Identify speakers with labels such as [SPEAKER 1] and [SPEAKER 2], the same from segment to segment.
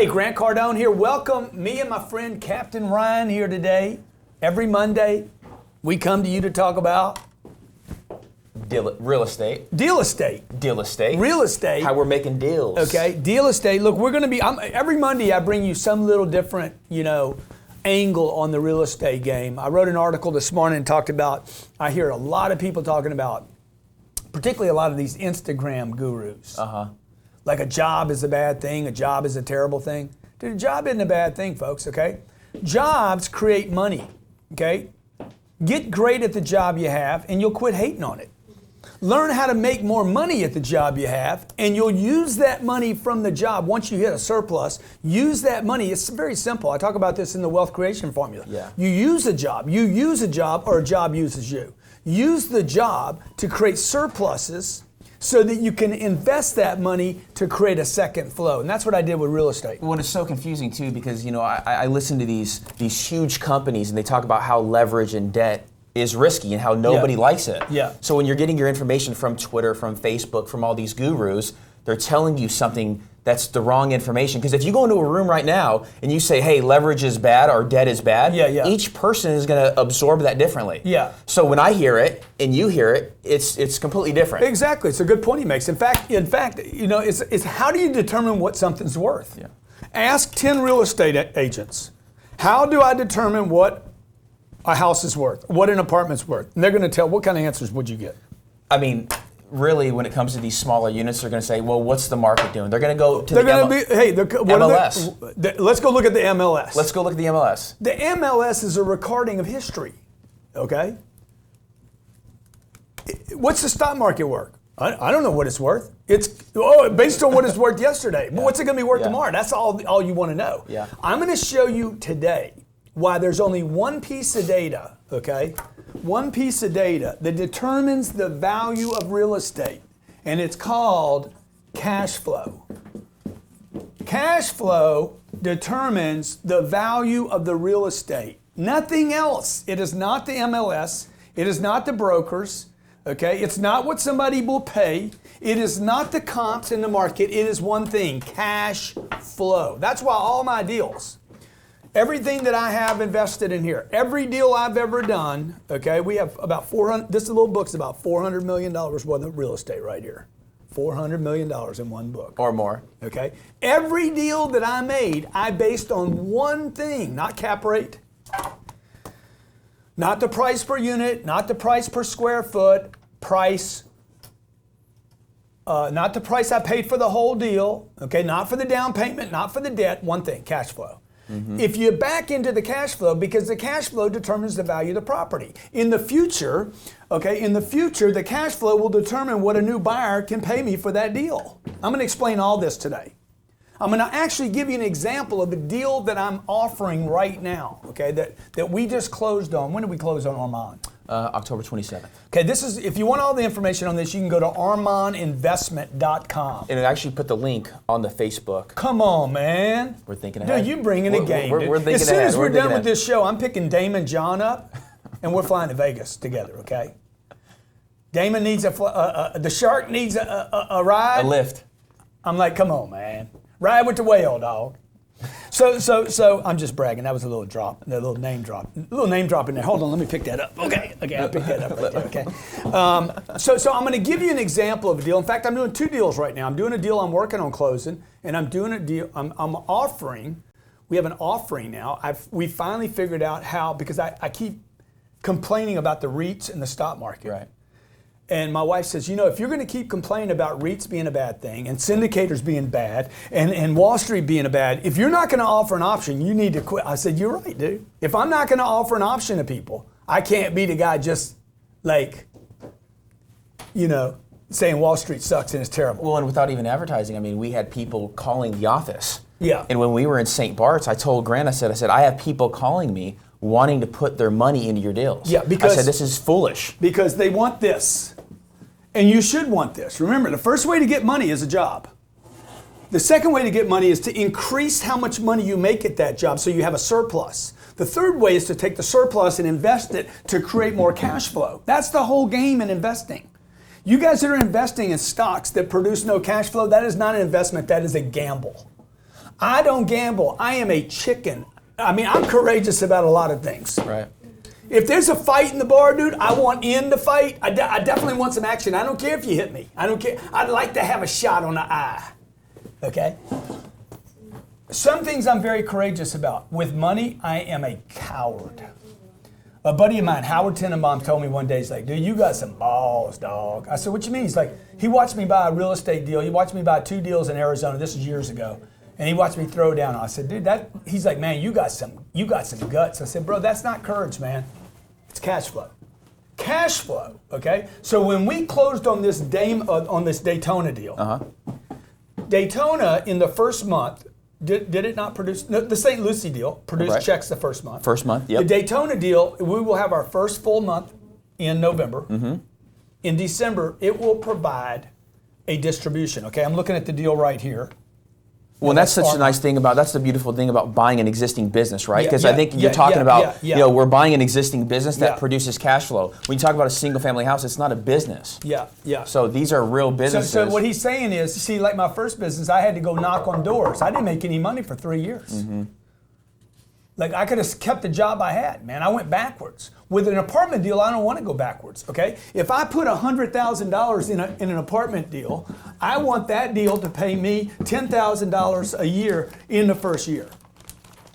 [SPEAKER 1] Hey, Grant Cardone here. Welcome me and my friend Captain Ryan here today. Every Monday, we come to you to talk about
[SPEAKER 2] real estate.
[SPEAKER 1] Deal estate.
[SPEAKER 2] Deal estate.
[SPEAKER 1] Real estate.
[SPEAKER 2] How we're making deals.
[SPEAKER 1] Okay, deal estate. Look, we're going to be, every Monday I bring you some little different, angle on the real estate game. I wrote an article this morning and talked about, I hear a lot of people talking about, particularly a lot of these Instagram gurus. Like a job is a bad thing, a job is a terrible thing. Dude, a job isn't a bad thing, folks, okay? Jobs create money, okay? Get great at the job you have and you'll quit hating on it. Learn how to make more money at the job you have and you'll use that money from the job. Once you hit a surplus, use that money. It's very simple. I talk about this in the wealth creation formula.
[SPEAKER 2] Yeah.
[SPEAKER 1] You use a job or a job uses you. Use the job to create surpluses so that you can invest that money to create a second flow. And that's what I did with real estate.
[SPEAKER 2] Well, it's so confusing too because, I listen to these huge companies and they talk about how leverage and debt is risky and how nobody likes it.
[SPEAKER 1] Yeah.
[SPEAKER 2] So when you're getting your information from Twitter, from Facebook, from all these gurus, they're telling you something that's the wrong information. Because if you go into a room right now and you say, hey, leverage is bad or debt is bad, each person is going to absorb that differently.
[SPEAKER 1] Yeah.
[SPEAKER 2] So when I hear it and you hear it, it's completely different.
[SPEAKER 1] Exactly. It's a good point he makes. In fact, it's how do you determine what something's worth?
[SPEAKER 2] Yeah. Ask
[SPEAKER 1] 10 real estate agents. How do I determine what a house is worth, what an apartment's worth? And they're going to tell, what kind of answers would you get?
[SPEAKER 2] I mean, really, when it comes to these smaller units, they're going to say, well, what's the market doing? They're going to go to MLS.
[SPEAKER 1] Let's go look at the MLS.
[SPEAKER 2] Let's go look at the MLS.
[SPEAKER 1] The MLS is a recording of history, okay? What's the stock market worth? I don't know what it's worth. It's based on what it's worth yesterday. But what's it going to be worth tomorrow? That's all you want to know.
[SPEAKER 2] Yeah.
[SPEAKER 1] I'm going to show you today why there's only one piece of data, okay? One piece of data that determines the value of real estate, and it's called cash flow. Cash flow determines the value of the real estate. Nothing else. It is not the MLS. It is not the brokers. Okay? It's not what somebody will pay. It is not the comps in the market. It is one thing, cash flow. That's why all my deals, everything that I have invested in here, every deal I've ever done, okay, we have about 400, this little book's about $400 million worth of real estate right here. $400 million in one book.
[SPEAKER 2] Or more.
[SPEAKER 1] Okay? Every deal that I made, I based on one thing, not cap rate, not the price per unit, not the price per square foot, price, not the price I paid for the whole deal, okay, not for the down payment, not for the debt, one thing, cash flow. If you back into the cash flow, because the cash flow determines the value of the property. In the future, the cash flow will determine what a new buyer can pay me for that deal. I'm going to explain all this today. I'm going to actually give you an example of a deal that I'm offering right now, okay, that we just closed on. When did we close on Armand?
[SPEAKER 2] October 27th.
[SPEAKER 1] Okay, this is, if you want all the information on this, you can go to armandinvestment.com.
[SPEAKER 2] And it actually put the link on the Facebook.
[SPEAKER 1] Come on, man.
[SPEAKER 2] We're thinking ahead.
[SPEAKER 1] Dude, you bringing a game.
[SPEAKER 2] We're thinking
[SPEAKER 1] as soon
[SPEAKER 2] ahead.
[SPEAKER 1] as we're done with this show, I'm picking Damon John up, and we're flying to Vegas together, okay? Damon needs the shark needs a ride.
[SPEAKER 2] A lift.
[SPEAKER 1] I'm like, come on, man. Ride with the whale, dog. So I'm just bragging. That was a little drop, a little name drop in there. Hold on, let me pick that up. Okay, I picked that up right there. Okay. So I'm going to give you an example of a deal. In fact, I'm doing two deals right now. I'm doing a deal I'm working on closing, and I'm doing a deal. I'm offering. We have an offering now. We finally figured out how, because I keep complaining about the REITs and the stock market.
[SPEAKER 2] Right.
[SPEAKER 1] And my wife says, if you're going to keep complaining about REITs being a bad thing and syndicators being bad and Wall Street being a bad, if you're not going to offer an option, you need to quit. I said, you're right, dude. If I'm not going to offer an option to people, I can't be the guy just saying Wall Street sucks and it's terrible.
[SPEAKER 2] Well, and without even advertising, I mean, we had people calling the office.
[SPEAKER 1] Yeah.
[SPEAKER 2] And when we were in St. Bart's, I told Grant, I said, I have people calling me wanting to put their money into your deals.
[SPEAKER 1] Yeah, because
[SPEAKER 2] I said, this is foolish.
[SPEAKER 1] Because they want this. And you should want this. Remember, the first way to get money is a job. The second way to get money is to increase how much money you make at that job so you have a surplus. The third way is to take the surplus and invest it to create more cash flow. That's the whole game in investing. You guys that are investing in stocks that produce no cash flow, that is not an investment, that is a gamble. I don't gamble. I am a chicken. I mean, I'm courageous about a lot of things.
[SPEAKER 2] Right.
[SPEAKER 1] If there's a fight in the bar, dude, I want in the fight. I definitely want some action. I don't care if you hit me. I don't care. I'd like to have a shot on the eye. Okay? Some things I'm very courageous about. With money, I am a coward. A buddy of mine, Howard Tenenbaum, told me one day, he's like, dude, you got some balls, dog. I said, what you mean? He's like, he watched me buy a real estate deal. He watched me buy 2 deals in Arizona. This is years ago. And he watched me throw down. I said, dude, he's like, man, you got some guts. I said, bro, that's not courage, man. It's cash flow. Cash flow, okay? So when we closed on this Daytona deal, Daytona in the first month, did it not produce, the St. Lucie deal produced checks the first month.
[SPEAKER 2] First month, yep.
[SPEAKER 1] The Daytona deal, we will have our first full month in November. In December, it will provide a distribution, okay? I'm looking at the deal right here.
[SPEAKER 2] Well, that's such a nice thing that's the beautiful thing about buying an existing business, right? Because I think you're talking about, we're buying an existing business that produces cash flow. When you talk about a single family house, it's not a business. So these are real businesses.
[SPEAKER 1] So what he's saying is, see, like my first business, I had to go knock on doors. I didn't make any money for 3 years. Like I could have kept the job I had, man. I went backwards. With an apartment deal, I don't want to go backwards, okay? If I put $100,000 in an apartment deal, I want that deal to pay me $10,000 a year in the first year.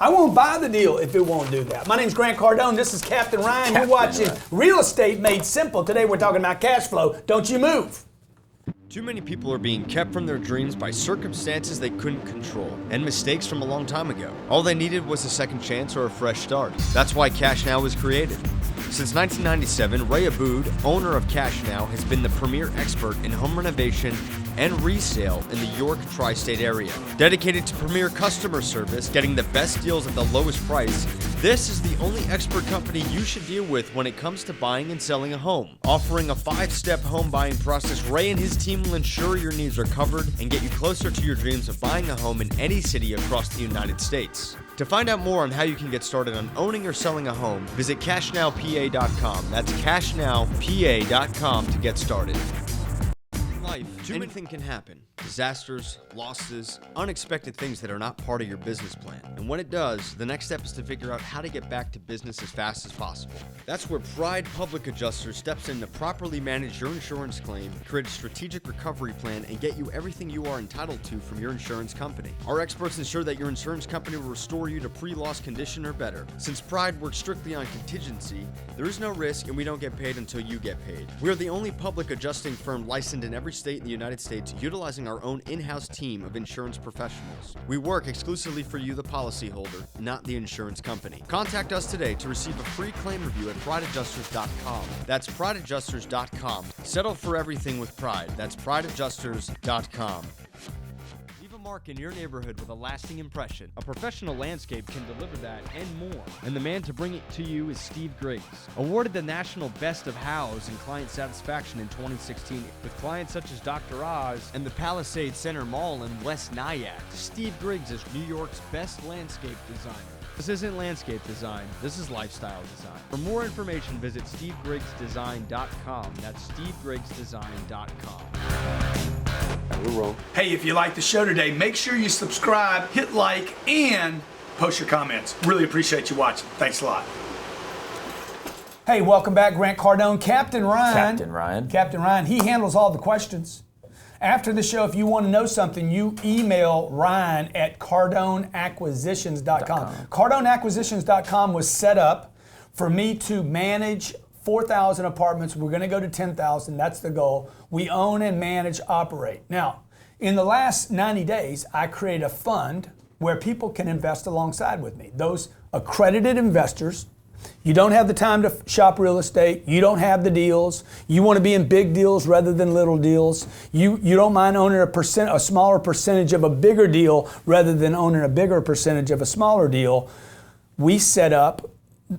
[SPEAKER 1] I won't buy the deal if it won't do that. My name's Grant Cardone. This is Captain Ryan. You're watching Real Estate Made Simple. Today we're talking about cash flow. Don't you move.
[SPEAKER 3] Too many people are being kept from their dreams by circumstances they couldn't control and mistakes from a long time ago. All they needed was a second chance or a fresh start. That's why Cash Now was created. Since 1997, Ray Abood, owner of Cash Now, has been the premier expert in home renovation and resale in the York tri-state area. Dedicated to premier customer service, getting the best deals at the lowest price, this is the only expert company you should deal with when it comes to buying and selling a home. Offering a 5-step home buying process, Ray and his team will ensure your needs are covered and get you closer to your dreams of buying a home in any city across the United States. To find out more on how you can get started on owning or selling a home, visit cashnowpa.com. That's cashnowpa.com to get started. In life, anything can happen. Disasters, losses, unexpected things that are not part of your business plan. And when it does, the next step is to figure out how to get back to business as fast as possible. That's where Pride Public Adjuster steps in to properly manage your insurance claim, create a strategic recovery plan, and get you everything you are entitled to from your insurance company. Our experts ensure that your insurance company will restore you to pre-loss condition or better. Since Pride works strictly on contingency, there is no risk and we don't get paid until you get paid. We are the only public adjusting firm licensed in every state in the United States, utilizing our own in-house team of insurance professionals. We work exclusively for you, the policyholder, not the insurance company. Contact us today to receive a free claim review at prideadjusters.com. That's prideadjusters.com. Settle for everything with Pride. That's prideadjusters.com. Mark in your neighborhood with a lasting impression. A professional landscape can deliver that and more. And the man to bring it to you is Steve Griggs. Awarded the National Best of Hows in Client Satisfaction in 2016 with clients such as Dr. Oz and the Palisades Center Mall in West Nyack. Steve Griggs is New York's best landscape designer. This isn't landscape design, this is lifestyle design. For more information, visit stevegriggsdesign.com. That's stevegriggsdesign.com.
[SPEAKER 1] Hey, if you like the show today, make sure you subscribe, hit like, and post your comments. Really appreciate you watching. Thanks a lot. Hey, welcome back, Grant Cardone. Captain Ryan. Captain Ryan, he handles all the questions. After the show, if you want to know something, you email Ryan at cardoneacquisitions.com. Cardoneacquisitions.com was set up for me to manage 4,000 apartments. We're going to go to 10,000. That's the goal. We own and manage, operate. Now, in the last 90 days, I created a fund where people can invest alongside with me. Those accredited investors. You don't have the time to shop real estate. You don't have the deals. You want to be in big deals rather than little deals. You don't mind owning a smaller percentage of a bigger deal rather than owning a bigger percentage of a smaller deal. We set up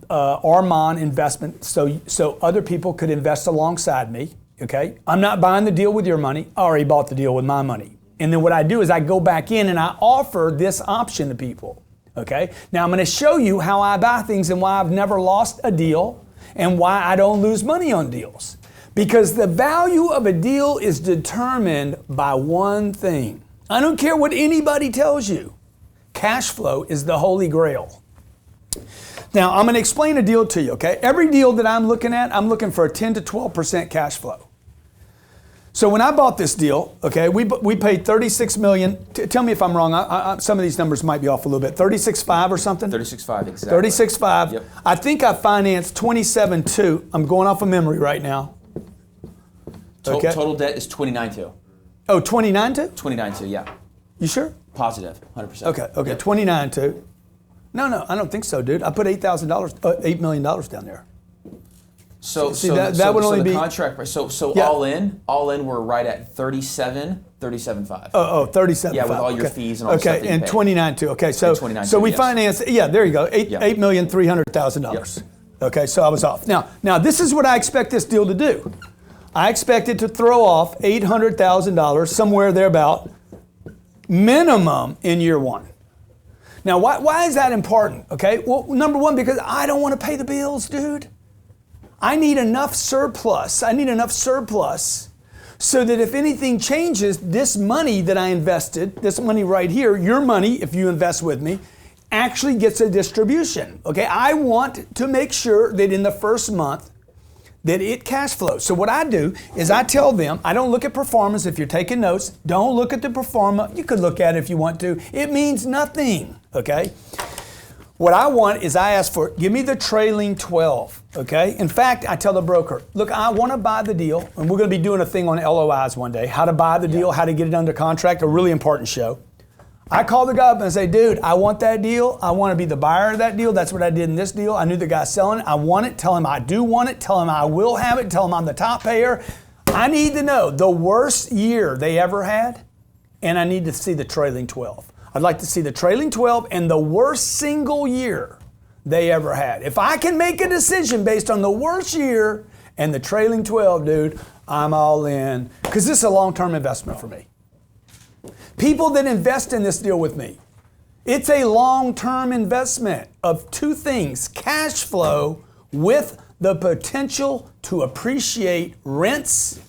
[SPEAKER 1] Armand investment so other people could invest alongside me. Okay, I'm not buying the deal with your money. I already bought the deal with my money. And then what I do is I go back in and I offer this option to people. Okay, now I'm going to show you how I buy things and why I've never lost a deal and why I don't lose money on deals. Because the value of a deal is determined by one thing. I don't care what anybody tells you. Cash flow is the holy grail. Now, I'm going to explain a deal to you, okay? Every deal that I'm looking at, I'm looking for a 10 to 12% cash flow. So when I bought this deal, okay, we paid $36 million. Tell me if I'm wrong. Some of these numbers might be off a little bit. 36.5 or something?
[SPEAKER 2] 36.5, exactly.
[SPEAKER 1] 36.5.
[SPEAKER 2] Yep.
[SPEAKER 1] I think I financed 27.2. I'm going off of memory right now. Okay.
[SPEAKER 2] Total debt is 29.2.
[SPEAKER 1] Oh, 29.2?
[SPEAKER 2] 29.2, yeah.
[SPEAKER 1] You sure?
[SPEAKER 2] Positive, 100%.
[SPEAKER 1] Okay,
[SPEAKER 2] Yep.
[SPEAKER 1] 29.2. No, I don't think so, dude. I put $8 million down there.
[SPEAKER 2] So
[SPEAKER 1] that would only
[SPEAKER 2] the
[SPEAKER 1] be
[SPEAKER 2] contract price. So
[SPEAKER 1] yeah.
[SPEAKER 2] all in, we're right at 37.5.
[SPEAKER 1] Oh, 37.
[SPEAKER 2] Yeah, with all your fees and all the stuff that you
[SPEAKER 1] and
[SPEAKER 2] pay.
[SPEAKER 1] 29.2. Okay, so
[SPEAKER 2] 29.2,
[SPEAKER 1] we
[SPEAKER 2] yes.
[SPEAKER 1] financed. Yeah, there you go. $8,300,000.
[SPEAKER 2] Yep.
[SPEAKER 1] Okay, so I was off. Now this is what I expect this deal to do. I expect it to throw off $800,000 somewhere thereabout, minimum in year one. Now, why is that important? Okay, well, number one, because I don't want to pay the bills, dude. I need enough surplus so that if anything changes, this money that I invested, this money right here, your money, if you invest with me, actually gets a distribution. Okay, I want to make sure that in the first month that it cash flows. So what I do is I tell them, I don't look at performance. If you're taking notes, don't look at the performance. You could look at it if you want to. It means nothing, okay? What I want is I ask for, give me the trailing 12, okay? In fact, I tell the broker, look, I want to buy the deal, and we're going to be doing a thing on LOIs one day, how to buy the deal, how to get it under contract, a really important show. I call the guy up and say, dude, I want that deal. I want to be the buyer of that deal. That's what I did in this deal. I knew the guy selling it. I want it. Tell him I do want it. Tell him I will have it. Tell him I'm the top payer. I need to know the worst year they ever had, and I need to see the trailing 12. I'd like to see the trailing 12 and the worst single year they ever had. If I can make a decision based on the worst year and the trailing 12, dude, I'm all in. Because this is a long-term investment for me. People that invest in this deal with me, it's a long-term investment of two things: cash flow with the potential to appreciate rents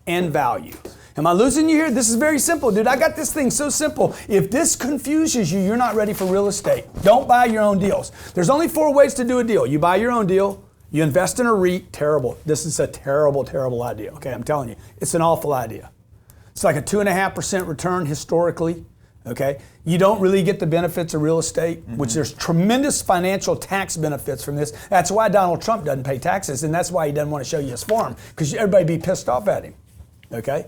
[SPEAKER 1] and value. Am I losing you here? This is very simple, dude. I got this thing so simple. If this confuses you, you're not ready for real estate. Don't buy your own deals. There's only 4 ways to do a deal. You buy your own deal, you invest in a REIT. Terrible. This is a terrible, terrible idea. Okay, I'm telling you. It's an awful idea. It's like a 2.5% return historically, okay? You don't really get the benefits of real estate, which there's tremendous financial tax benefits from this. That's why Donald Trump doesn't pay taxes, and that's why he doesn't want to show you his farm, because everybody be pissed off at him, okay?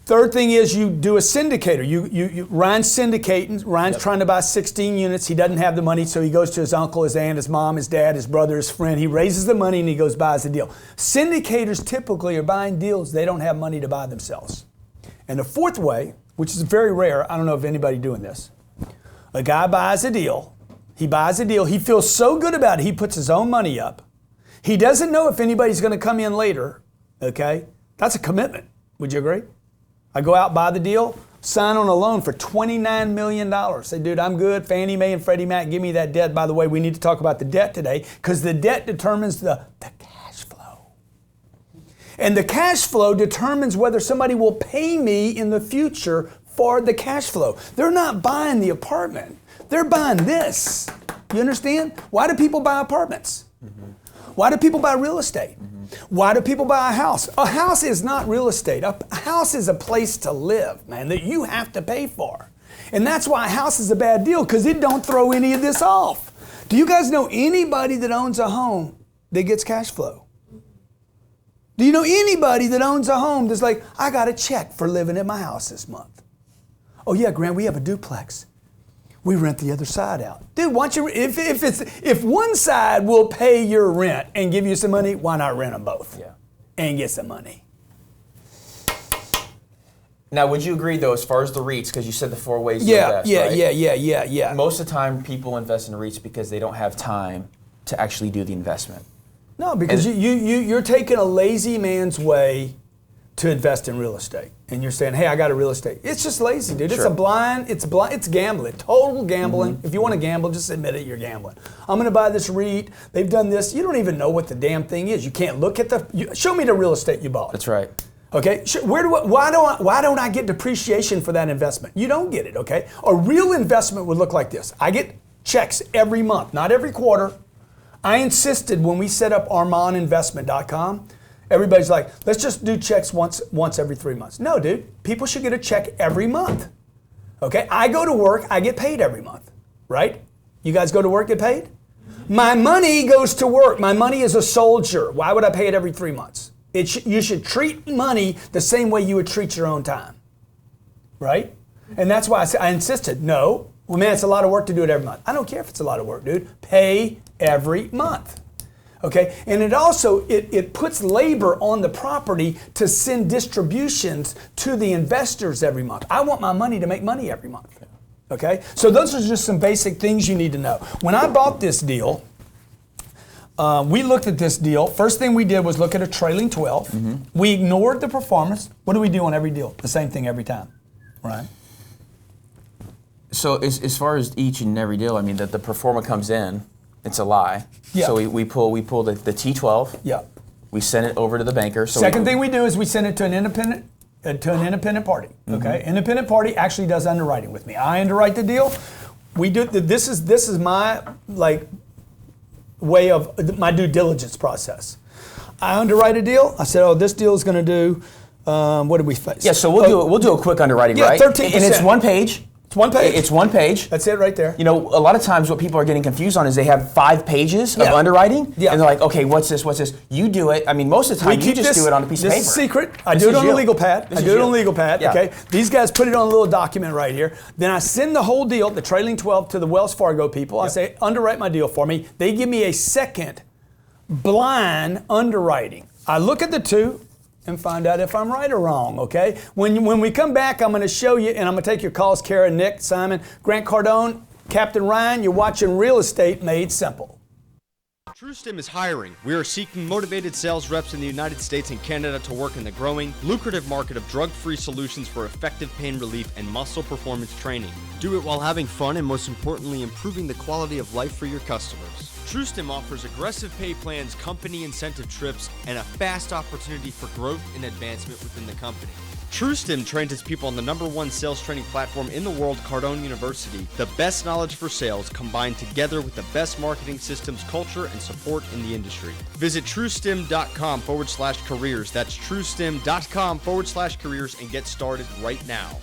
[SPEAKER 1] Third thing is you do a syndicator. Ryan's syndicating. Ryan's trying to buy 16 units. He doesn't have the money, so he goes to his uncle, his aunt, his mom, his dad, his brother, his friend. He raises the money and he goes buys the deal. Syndicators typically are buying deals they don't have money to buy themselves. And the fourth way, which is very rare, I don't know of anybody doing this. A guy buys a deal. He buys a deal. He feels so good about it, he puts his own money up. He doesn't know if anybody's going to come in later, okay? That's a commitment. Would you agree? I go out, buy the deal, sign on a loan for $29 million. Say, dude, I'm good. Fannie Mae and Freddie Mac, give me that debt. By the way, we need to talk about the debt today because the debt determines the cash flow. And the cash flow determines whether somebody will pay me in the future for the cash flow. They're not buying the apartment. They're buying this. You understand? Why do people buy apartments? Why do people buy real estate? Why do people buy a house? A house is not real estate. A house is a place to live, man, that you have to pay for. And that's why a house is a bad deal, because it don't throw any of this off. Do you guys know anybody that owns a home that gets cash flow? Do you know anybody that owns a home that's like, I got a check for living in my house this month? Oh yeah, Grant, we have a duplex. We rent the other side out. Dude, why don't you, if one side will pay your rent and give you some money, why not rent them both?
[SPEAKER 2] Yeah.
[SPEAKER 1] And get some money.
[SPEAKER 2] Now, would you agree though, as far as the REITs, because you said the 4 ways to invest, right?
[SPEAKER 1] Yeah.
[SPEAKER 2] Most of the time people invest in REITs because they don't have time to actually do the investment.
[SPEAKER 1] No, because you're taking a lazy man's way to invest in real estate. And you're saying, hey, I got a real estate. It's just lazy, dude.
[SPEAKER 2] Sure.
[SPEAKER 1] It's gambling, total gambling. If you want to gamble, just admit it, you're gambling. I'm gonna buy this REIT, they've done this. You don't even know what the damn thing is. You can't look at show me the real estate you bought.
[SPEAKER 2] That's right.
[SPEAKER 1] Okay, why don't I get depreciation for that investment? You don't get it, okay? A real investment would look like this. I get checks every month, not every quarter. I insisted when we set up ArmandInvestment.com, everybody's like, let's just do checks once every 3 months. No, dude, people should get a check every month. Okay, I go to work, I get paid every month, right? You guys go to work, get paid? My money goes to work. My money is a soldier. Why would I pay it every 3 months? You should treat money the same way you would treat your own time, right? And that's why I insisted, no, well, man, it's a lot of work to do it every month. I don't care if it's a lot of work, dude. Pay every month, okay? And it also, it puts labor on the property to send distributions to the investors every month. I want my money to make money every month, okay? So those are just some basic things you need to know. When I bought this deal, we looked at this deal. First thing we did was look at a trailing 12. Mm-hmm. We ignored the performance. What do we do on every deal? The same thing every time, right?
[SPEAKER 2] So as far as each and every deal, I mean, that the performer comes in, it's a lie.
[SPEAKER 1] Yeah.
[SPEAKER 2] So we pull the T12.
[SPEAKER 1] Yeah. We
[SPEAKER 2] send it over to the banker. So
[SPEAKER 1] Second thing we do is we send it to an independent party. Okay. Mm-hmm. Independent party actually does underwriting with me. I underwrite the deal. We do. This is my way of my due diligence process. I underwrite a deal. I said, oh, this deal is going to do, what did we face?
[SPEAKER 2] Yeah, so we'll do a quick underwriting, right?
[SPEAKER 1] 13%.
[SPEAKER 2] And it's one page.
[SPEAKER 1] It's one page.
[SPEAKER 2] It's one page.
[SPEAKER 1] That's it right there.
[SPEAKER 2] You know, a lot of times what people are getting confused on is they have 5 pages of underwriting, and they're like, okay, what's this? You do it. I mean, most of the time you just do it on a piece of paper.
[SPEAKER 1] This is secret. I do it on a legal pad.
[SPEAKER 2] Yeah.
[SPEAKER 1] Okay. These guys put it on a little document right here. Then I send the whole deal, the trailing 12, to the Wells Fargo people. I say, underwrite my deal for me. They give me a second blind underwriting. I look at the two and find out if I'm right or wrong, okay? When we come back, I'm gonna show you, and I'm gonna take your calls, Kara, Nick, Simon, Grant Cardone, Captain Ryan. You're watching Real Estate Made Simple.
[SPEAKER 3] TrueStim is hiring. We are seeking motivated sales reps in the United States and Canada to work in the growing, lucrative market of drug-free solutions for effective pain relief and muscle performance training. Do it while having fun and, most importantly, improving the quality of life for your customers. TrueStim offers aggressive pay plans, company incentive trips, and a fast opportunity for growth and advancement within the company. TrueStim trains its people on the #1 sales training platform in the world, Cardone University. The best knowledge for sales combined together with the best marketing systems, culture, and support in the industry. Visit TrueStim.com/careers. That's TrueStim.com/careers and get started right now.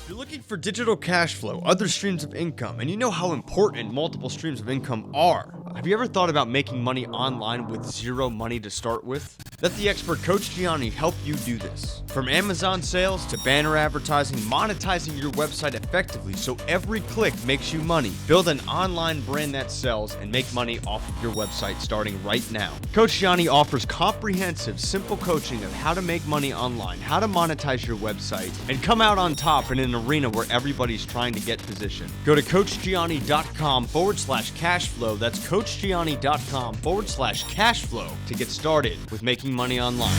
[SPEAKER 3] If you're looking for digital cash flow, other streams of income, and you know how important multiple streams of income are, have you ever thought about making money online with zero money to start with? Let the expert Coach Gianni help you do this. From Amazon sales to banner advertising, monetizing your website effectively so every click makes you money. Build an online brand that sells and make money off of your website starting right now. Coach Gianni offers comprehensive, simple coaching of how to make money online, how to monetize your website, and come out on top in an arena where everybody's trying to get positioned. Go to CoachGianni.com/cashflow. That's CoachGianni.com/cashflow to get started with making money online.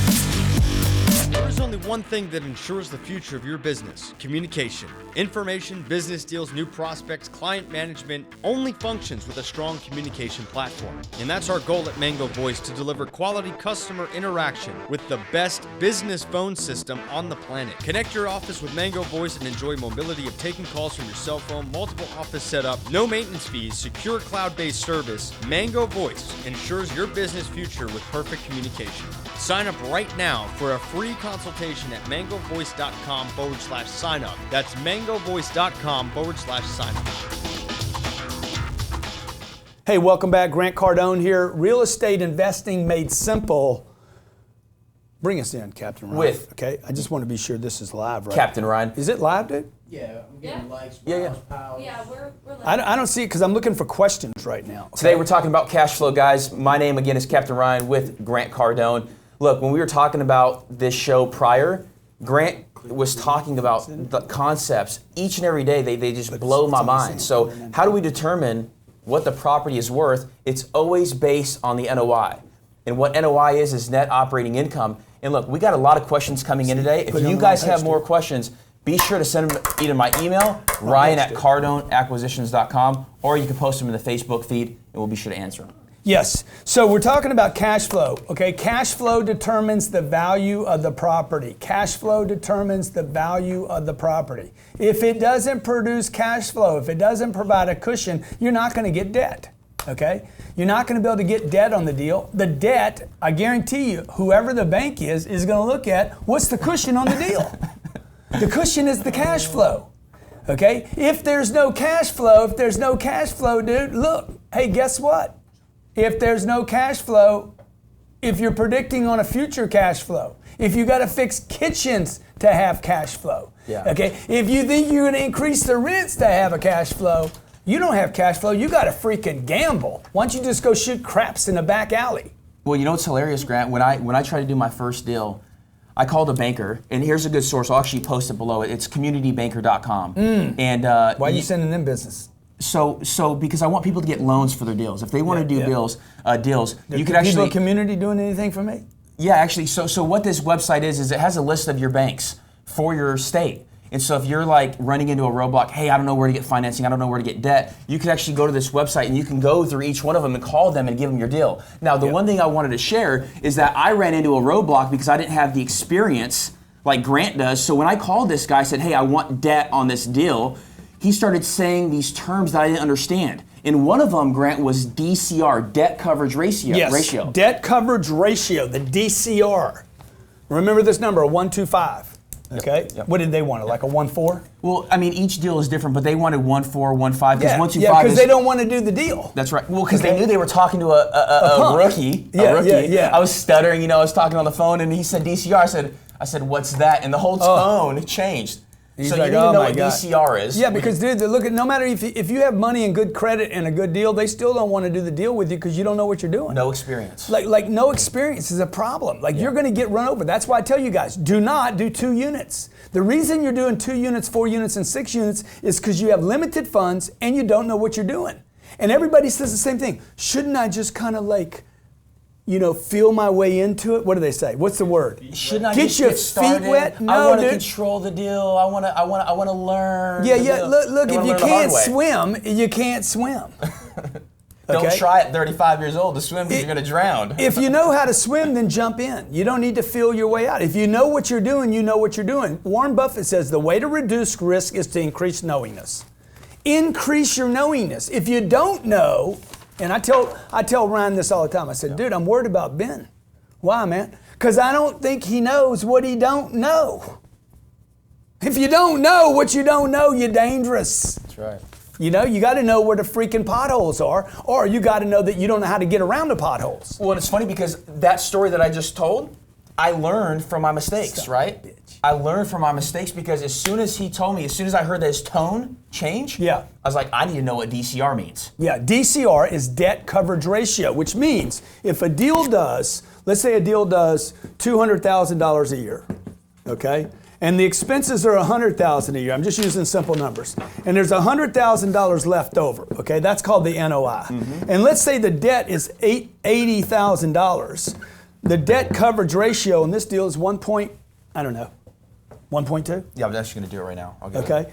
[SPEAKER 3] There is only one thing that ensures the future of your business: communication. Information, business deals, new prospects, client management only functions with a strong communication platform. And that's our goal at Mango Voice, to deliver quality customer interaction with the best business phone system on the planet. Connect your office with Mango Voice and enjoy mobility of taking calls from your cell phone, multiple office setup, no maintenance fees, secure cloud-based service. Mango Voice ensures your business future with perfect communication. Sign up right now for a free consultation at mangovoice.com/sign up. That's mangovoice.com/sign up.
[SPEAKER 1] Hey, welcome back. Grant Cardone here. Real Estate Investing Made Simple. Bring us in, Captain Ryan. Okay, I just want to be sure this is live, right?
[SPEAKER 2] Captain Ryan.
[SPEAKER 1] Is it live, dude?
[SPEAKER 4] Yeah, I'm getting likes.
[SPEAKER 2] Yeah.
[SPEAKER 4] Yeah,
[SPEAKER 5] we're live.
[SPEAKER 1] I don't see it because I'm looking for questions right now. Okay?
[SPEAKER 2] Today we're talking about cash flow, guys. My name again is Captain Ryan with Grant Cardone. Look, when we were talking about this show prior, Grant was talking about the concepts each and every day. They just blow my mind. So how do we determine what the property is worth? It's always based on the NOI. And what NOI is net operating income. And look, we got a lot of questions coming in today. If you guys have more questions, be sure to send them either my email, Ryan@CardoneAcquisitions.com, or you can post them in the Facebook feed, and we'll be sure to answer them.
[SPEAKER 1] Yes. So we're talking about cash flow. Okay, cash flow determines the value of the property. Cash flow determines the value of the property. If it doesn't produce cash flow, if it doesn't provide a cushion, you're not going to get debt. Okay? You're not going to be able to get debt on the deal. The debt, I guarantee you, whoever the bank is going to look at what's the cushion on the deal. The cushion is the cash flow. Okay? If there's no cash flow, dude, look, hey, guess what? If there's no cash flow, if you're predicting on a future cash flow, if you got to fix kitchens to have cash flow, okay? If you think you're going to increase the rents to have a cash flow, you don't have cash flow, you got to freaking gamble. Why don't you just go shoot craps in a back alley?
[SPEAKER 2] Well, you know what's hilarious, Grant? When I tried to do my first deal, I called a banker, and here's a good source. I'll actually post it below it. It's communitybanker.com. And
[SPEAKER 1] why are you sending them business?
[SPEAKER 2] So because I want people to get loans for their deals. If they want to do deals, you could actually.
[SPEAKER 1] People in community doing anything for me?
[SPEAKER 2] Yeah, actually. So what this website is it has a list of your banks for your state. And so if you're like running into a roadblock, hey, I don't know where to get financing, I don't know where to get debt, you can actually go to this website and you can go through each one of them and call them and give them your deal. Now, the one thing I wanted to share is that I ran into a roadblock because I didn't have the experience like Grant does. So when I called this guy, I said, hey, I want debt on this deal, he started saying these terms that I didn't understand. And one of them, Grant, was DCR, debt coverage ratio.
[SPEAKER 1] Yes, debt coverage ratio, the DCR. Remember this number, a 1.25. Okay. Yep. What did they want? Like a 1.4?
[SPEAKER 2] Well, I mean, each deal is different, but they wanted 1.4, 1.5 because 1.25.
[SPEAKER 1] Yeah, because they don't want to do the deal.
[SPEAKER 2] That's right. Well, because they knew they were talking to a rookie.
[SPEAKER 1] Yeah.
[SPEAKER 2] I was stuttering. I was talking on the phone, and he said DCR. I said, what's that? And the whole tone changed.
[SPEAKER 1] He's
[SPEAKER 2] so
[SPEAKER 1] like,
[SPEAKER 2] you need to know what DCR is.
[SPEAKER 1] Yeah, because dude, look at no matter if you have money and good credit and a good deal, they still don't want to do the deal with you because you don't know what you're doing.
[SPEAKER 2] No experience.
[SPEAKER 1] Like no experience is a problem. Like you're going to get run over. That's why I tell you guys, do not do 2 units. The reason you're doing 2 units, 4 units, and 6 units is because you have limited funds and you don't know what you're doing. And everybody says the same thing. Shouldn't I just kind of like, feel my way into it? What do they say? What's the word?
[SPEAKER 2] Shouldn't I
[SPEAKER 1] get your feet wet? No,
[SPEAKER 2] I want to control the deal. I want to learn.
[SPEAKER 1] Yeah. Look. If you can't swim, you can't swim.
[SPEAKER 2] Don't try at 35 years old to swim because you're going to drown.
[SPEAKER 1] If you know how to swim, then jump in. You don't need to feel your way out. If you know what you're doing, you know what you're doing. Warren Buffett says the way to reduce risk is to increase knowingness. Increase your knowingness. If you don't know. And I tell Ryan this all the time. I said, dude, I'm worried about Ben. Why, man? Because I don't think he knows what he don't know. If you don't know what you don't know, you're dangerous.
[SPEAKER 2] That's right.
[SPEAKER 1] You got to know where the freaking potholes are, or you got to know that you don't know how to get around the potholes.
[SPEAKER 2] Well, it's funny because that story that I just told, I learned from my mistakes, right? Bitch. I learned from my mistakes because as soon as he told me, as soon as I heard his tone change, I was like, I need to know what DCR means. Yeah, DCR is debt coverage ratio, which means if a deal does, let's say a deal does $200,000 a year, okay? And the expenses are $100,000 a year. I'm just using simple numbers. And there's $100,000 left over, okay? That's called the NOI. Mm-hmm. And let's say the debt is $80,000. The debt coverage ratio in this deal is 1.2? Yeah, I'm actually going to do it right now.
[SPEAKER 1] Okay.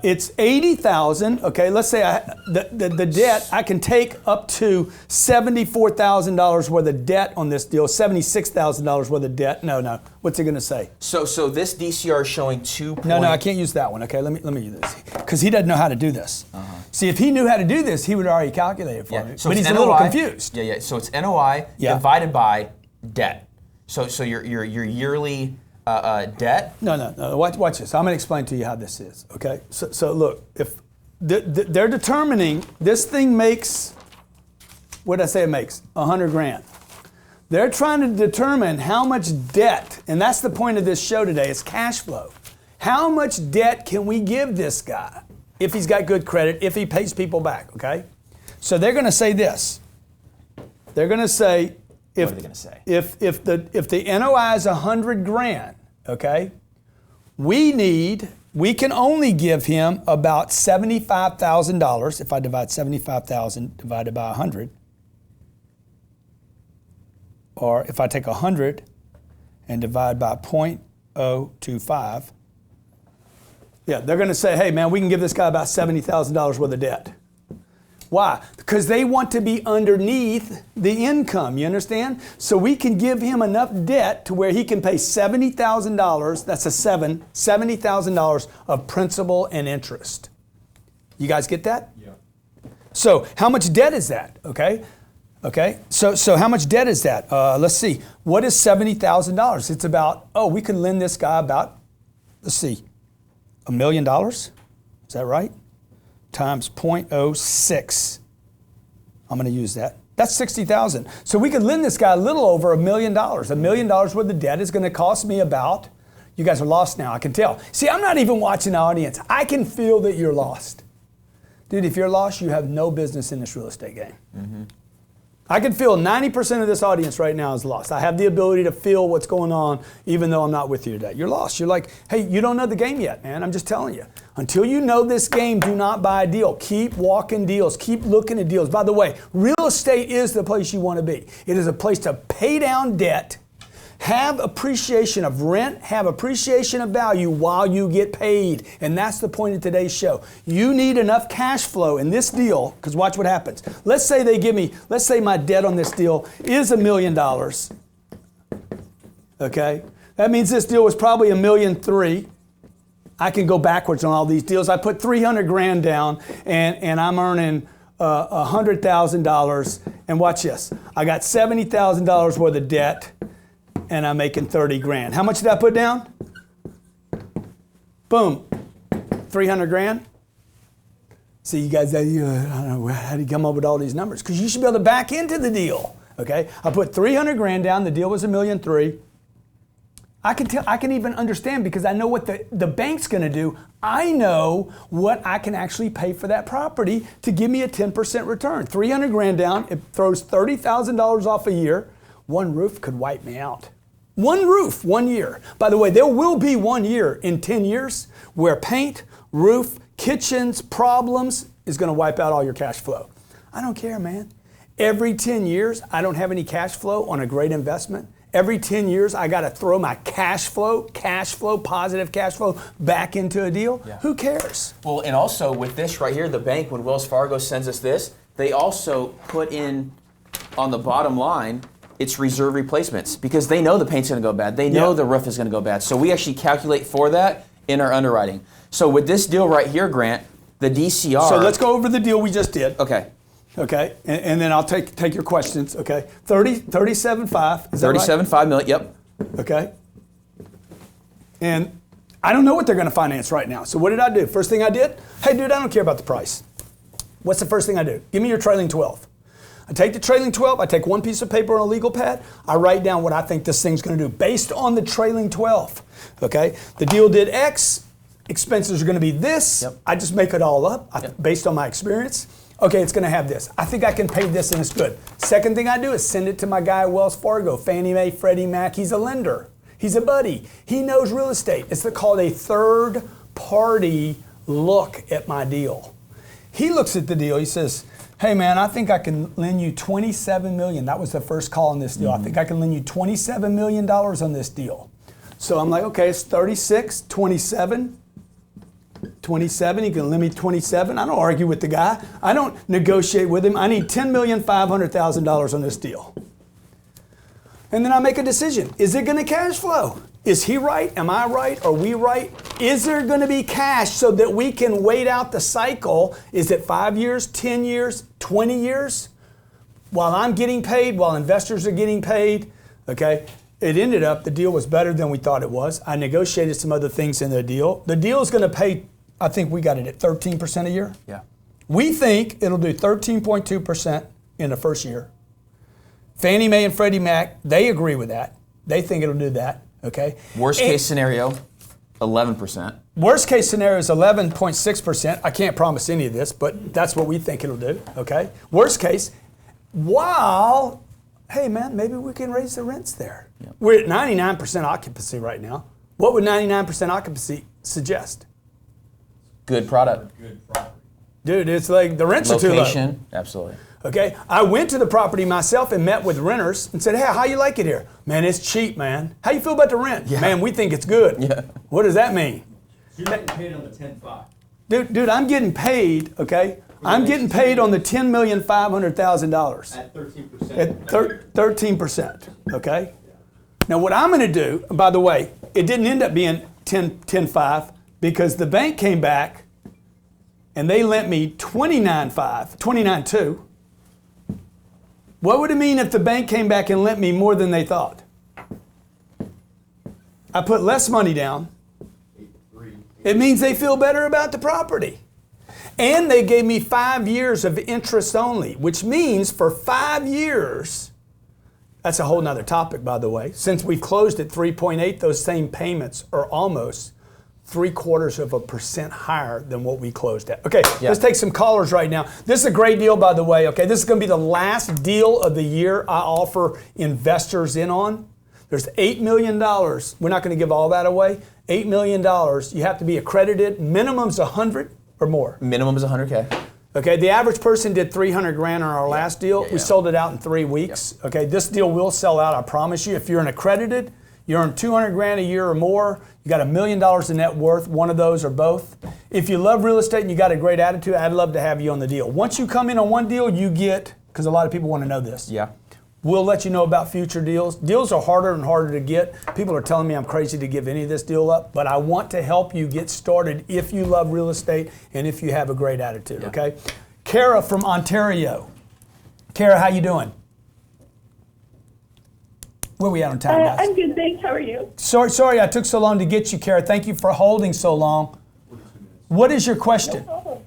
[SPEAKER 1] It's $80,000. Okay, let's say the debt, I can take up to $74,000 worth of debt on this deal, $76,000 worth of debt. No. What's it going to say?
[SPEAKER 2] So this DCR is showing 2.
[SPEAKER 1] No, I can't use that one. Okay, let me use this because he doesn't know how to do this. See, if he knew how to do this, he would already calculate it for me.
[SPEAKER 2] So
[SPEAKER 1] but he's
[SPEAKER 2] NOI,
[SPEAKER 1] a little confused.
[SPEAKER 2] Yeah. So it's NOI divided by debt. So your yearly debt?
[SPEAKER 1] No. Watch this. I'm going to explain to you how this is. Okay. So look, if they're determining this thing makes, what did I say it makes? $100,000. They're trying to determine how much debt, and that's the point of this show today. It's cash flow. How much debt can we give this guy if he's got good credit, if he pays people back? Okay. So they're going to say this. They're going to say.
[SPEAKER 2] What are they going to say?
[SPEAKER 1] If the NOI is $100,000, okay, we can only give him about $75,000. If I divide 75,000 divided by 100, or if I take 100 and divide by 0.025, they're going to say, hey man, we can give this guy about $70,000 worth of debt. Why? Because they want to be underneath the income, you understand? So we can give him enough debt to where he can pay $70,000, that's a seven, $70,000 of principal and interest. You guys get that?
[SPEAKER 4] Yeah.
[SPEAKER 1] So how much debt is that, okay? Okay, so how much debt is that? Let's see, what is $70,000? It's about, we can lend this guy about, let's see, $1 million? Is that right? Times 0.06. I'm going to use that. That's 60,000. So we could lend this guy a little over $1 million. $1 million worth of debt is going to cost me about, you guys are lost now, I can tell. See, I'm not even watching the audience. I can feel that you're lost. Dude, if you're lost, you have no business in this real estate game. Mm-hmm. I can feel 90% of this audience right now is lost. I have the ability to feel what's going on even though I'm not with you today. You're lost. You're like, hey, you don't know the game yet, man. I'm just telling you. Until you know this game, do not buy a deal. Keep walking deals. Keep looking at deals. By the way, real estate is the place you want to be. It is a place to pay down debt, have appreciation of rent, have appreciation of value while you get paid. And that's the point of today's show. You need enough cash flow in this deal, because watch what happens. Let's say let's say my debt on this deal is $1 million. Okay? That means this deal was probably $1.3 million. I can go backwards on all these deals. I put 300 grand down and I'm earning $100,000. And watch this. I got $70,000 worth of debt. And I'm making 30 grand. How much did I put down? Boom. 300 grand. See, you guys, I don't know, how do you come up with all these numbers? Because you should be able to back into the deal. Okay? I put 300 grand down. The deal was $1.3 million. I can even understand because I know what the bank's going to do. I know what I can actually pay for that property to give me a 10% return. 300 grand down. It throws $30,000 off a year. One roof could wipe me out. One roof, 1 year. By the way, there will be 1 year in 10 years where paint, roof, kitchens, problems is going to wipe out all your cash flow. I don't care, man. Every 10 years, I don't have any cash flow on a great investment. Every 10 years, I got to throw my cash flow, positive cash flow back into a deal. Yeah. Who cares?
[SPEAKER 2] Well, and also with this right here, the bank, when Wells Fargo sends us this, they also put in on the bottom line, it's reserve replacements because they know the paint's going to go bad. They know the roof is going to go bad. So we actually calculate for that in our underwriting. So with this deal right here, Grant, the DCR.
[SPEAKER 1] So let's go over the deal we just did.
[SPEAKER 2] Okay.
[SPEAKER 1] Okay, and then I'll take your questions. Okay, 37.5. Is that
[SPEAKER 2] 37.5
[SPEAKER 1] right?
[SPEAKER 2] million. Yep.
[SPEAKER 1] Okay. And I don't know what they're going to finance right now. So what did I do? First thing I did, hey dude, I don't care about the price. What's the first thing I do? Give me your trailing 12. I take the trailing 12, I take one piece of paper on a legal pad, I write down what I think this thing's going to do based on the trailing 12. Okay, the deal did X, expenses are going to be this. Yep. I just make it all up based on my experience. Okay, it's going to have this. I think I can pay this and it's good. Second thing I do is send it to my guy at Wells Fargo, Fannie Mae, Freddie Mac. He's a lender. He's a buddy. He knows real estate. It's called a third party look at my deal. He looks at the deal. He says, hey man, I think I can lend you $27 million. That was the first call on this deal. I think I can lend you $27 million on this deal. So I'm like, okay, it's 36, 27. 27, he can lend me 27. I don't argue with the guy. I don't negotiate with him. I need $10,500,000 on this deal. And then I make a decision. Is it going to cash flow? Is he right? Am I right? Are we right? Is there going to be cash so that we can wait out the cycle? Is it 5 years, 10 years, 20 years? While I'm getting paid, while investors are getting paid, okay? It ended up, the deal was better than we thought it was. I negotiated some other things in the deal. The deal is going to pay, I think we got it at 13% a year.
[SPEAKER 2] Yeah.
[SPEAKER 1] We think it'll do 13.2% in the first year. Fannie Mae and Freddie Mac, they agree with that. They think it'll do that, okay?
[SPEAKER 2] Worst case scenario, 11%.
[SPEAKER 1] Worst case scenario is 11.6%. I can't promise any of this, but that's what we think it'll do, okay? Worst case, while, hey man, maybe we can raise the rents there. Yep. We're at 99% occupancy right now. What would 99% occupancy suggest?
[SPEAKER 2] Good product.
[SPEAKER 4] Good property.
[SPEAKER 1] Dude, it's like the rents are too low.
[SPEAKER 2] Location, absolutely.
[SPEAKER 1] Okay, I went to the property myself and met with renters and said, hey, how you like it here? Man, it's cheap, man. How you feel about the rent? Yeah. Man, we think it's good.
[SPEAKER 2] Yeah.
[SPEAKER 1] What does that mean?
[SPEAKER 4] So you're getting paid on the 10.5.
[SPEAKER 1] Dude, I'm getting paid, okay? I'm getting paid on the $10,500,000
[SPEAKER 4] At 13%.
[SPEAKER 1] at 13%. Okay. Now what I'm going to do, by the way, it didn't end up being 10.5 because the bank came back and they lent me 29.2. What would it mean if the bank came back and lent me more than they thought? I put less money down. It means they feel better about the property. And they gave me 5 years of interest only, which means for 5 years, that's a whole nother topic, by the way. Since we've closed at 3.8, those same payments are almost 0.75% higher than what we closed at. Okay, let's take some callers right now. This is a great deal, by the way. Okay, this is going to be the last deal of the year I offer investors in on. There's $8 million. We're not going to give all that away. $8 million. You have to be accredited. Minimum's 100 or more.
[SPEAKER 2] Minimum is 100K.
[SPEAKER 1] Okay, the average person did 300 grand on our last deal. We sold it out in 3 weeks. Okay, this deal will sell out, I promise you. If you're an accredited, you earn 200 grand a year or more, you got $1 million in net worth, one of those or both. If you love real estate and you got a great attitude, I'd love to have you on the deal. Once you come in on one deal, you get, because a lot of people want to know this.
[SPEAKER 2] Yeah.
[SPEAKER 1] We'll let you know about future deals. Deals are harder and harder to get. People are telling me I'm crazy to give any of this deal up, but I want to help you get started if you love real estate and if you have a great attitude, okay? Kara from Ontario. Kara, how you doing? Where are we at on time, guys?
[SPEAKER 5] I'm good, thanks. How are you?
[SPEAKER 1] Sorry I took so long to get you, Kara. Thank you for holding so long. What is your question?
[SPEAKER 5] No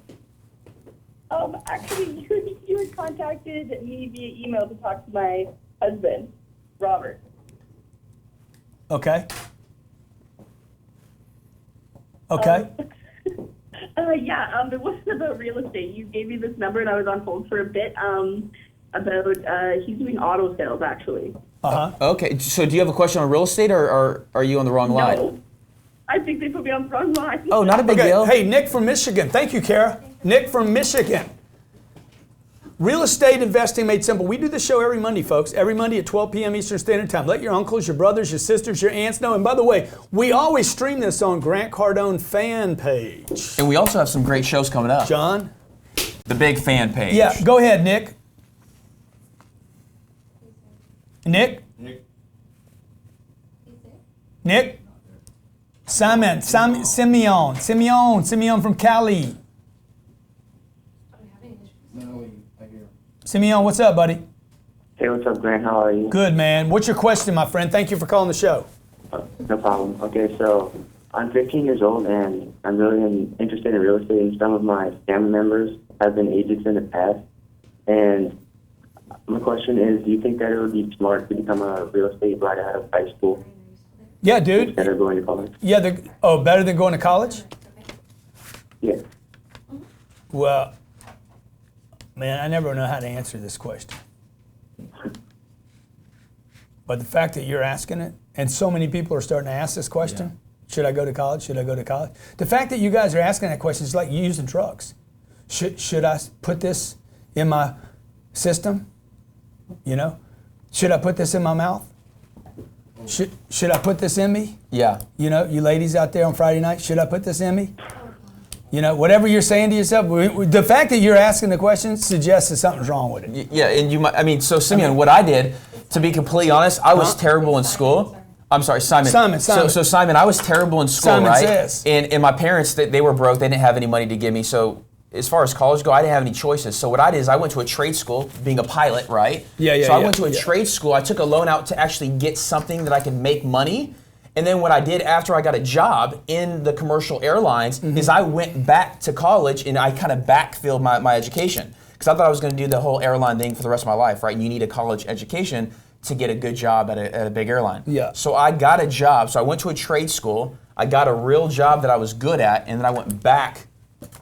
[SPEAKER 5] problem. Actually, you had contacted me via email to talk to my husband, Robert.
[SPEAKER 1] Okay. Okay.
[SPEAKER 5] It wasn't about real estate. You gave me this number and I was on hold for a bit about he's doing auto sales, actually.
[SPEAKER 2] Okay, so do you have a question on real estate or are you on the wrong line?
[SPEAKER 5] No, I think they put me on the wrong line.
[SPEAKER 2] Oh, not a big deal.
[SPEAKER 1] Hey, Nick from Michigan. Thank you, Kara. Nick from Michigan. Real estate investing made simple. We do this show every Monday, folks. Every Monday at 12 p.m. Eastern Standard Time. Let your uncles, your brothers, your sisters, your aunts know. And by the way, we always stream this on Grant Cardone fan page.
[SPEAKER 2] And we also have some great shows coming up.
[SPEAKER 1] John?
[SPEAKER 2] The big fan page.
[SPEAKER 1] Yeah, go ahead, Nick. Nick? Nick? Simeon from Cali. Simeon, what's up, buddy?
[SPEAKER 6] Hey, what's up, Grant? How are you?
[SPEAKER 1] Good, man. What's your question, my friend? Thank you for calling the show.
[SPEAKER 6] No problem. Okay, so I'm 15 years old, and I'm really interested in real estate, and some of my family members have been agents in the past. And my question is, do you think that it would be smart to become a real estate right out of high school?
[SPEAKER 1] Yeah, dude.
[SPEAKER 6] Instead of going to college?
[SPEAKER 1] Yeah, better than going to college?
[SPEAKER 6] Yeah.
[SPEAKER 1] Well, man, I never know how to answer this question. But the fact that you're asking it, and so many people are starting to ask this question, should I go to college? Should I go to college? The fact that you guys are asking that question is like using drugs. Should I put this in my system? You know? Should I put this in my mouth? Should I put this in me?
[SPEAKER 2] Yeah.
[SPEAKER 1] You know, you ladies out there on Friday night, should I put this in me? You know, whatever you're saying to yourself, the fact that you're asking the question suggests that something's wrong with it.
[SPEAKER 2] Yeah, and you might, so Simeon, what I did, to be completely honest, I was terrible in school. I'm sorry, Simon. So Simon, I was terrible in school,
[SPEAKER 1] Simon
[SPEAKER 2] right?
[SPEAKER 1] Says.
[SPEAKER 2] And my parents, they were broke. They didn't have any money to give me. So as far as college go, I didn't have any choices. So what I did is I went to a trade school, being a pilot, right? So I went to a trade school. I took a loan out to actually get something that I could make money. And then what I did after I got a job in the commercial airlines is I went back to college and I kind of backfilled my education. Because I thought I was going to do the whole airline thing for the rest of my life, right? And you need a college education to get a good job at a big airline.
[SPEAKER 1] Yeah.
[SPEAKER 2] So I got a job. So I went to a trade school. I got a real job that I was good at, and then I went back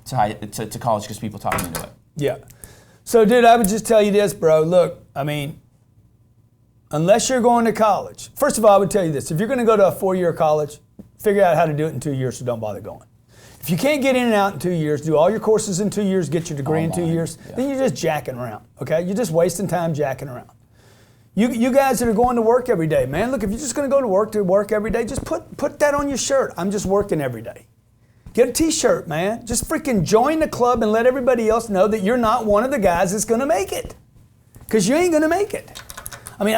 [SPEAKER 2] to college because people taught me into it.
[SPEAKER 1] Yeah. So, dude, I would just tell you this, bro. Look, I mean, unless you're going to college, first of all, I would tell you this. If you're going to go to a 4-year college, figure out how to do it in 2 years, so don't bother going. If you can't get in and out in 2 years, do all your courses in 2 years, get your degree in 2 years, then you're just jacking around, okay? You're just wasting time jacking around. You guys that are going to work every day, man, look, if you're just going to go to work every day, just put that on your shirt. I'm just working every day. Get a t-shirt, man. Just freaking join the club and let everybody else know that you're not one of the guys that's going to make it. Because you ain't going to make it. I mean,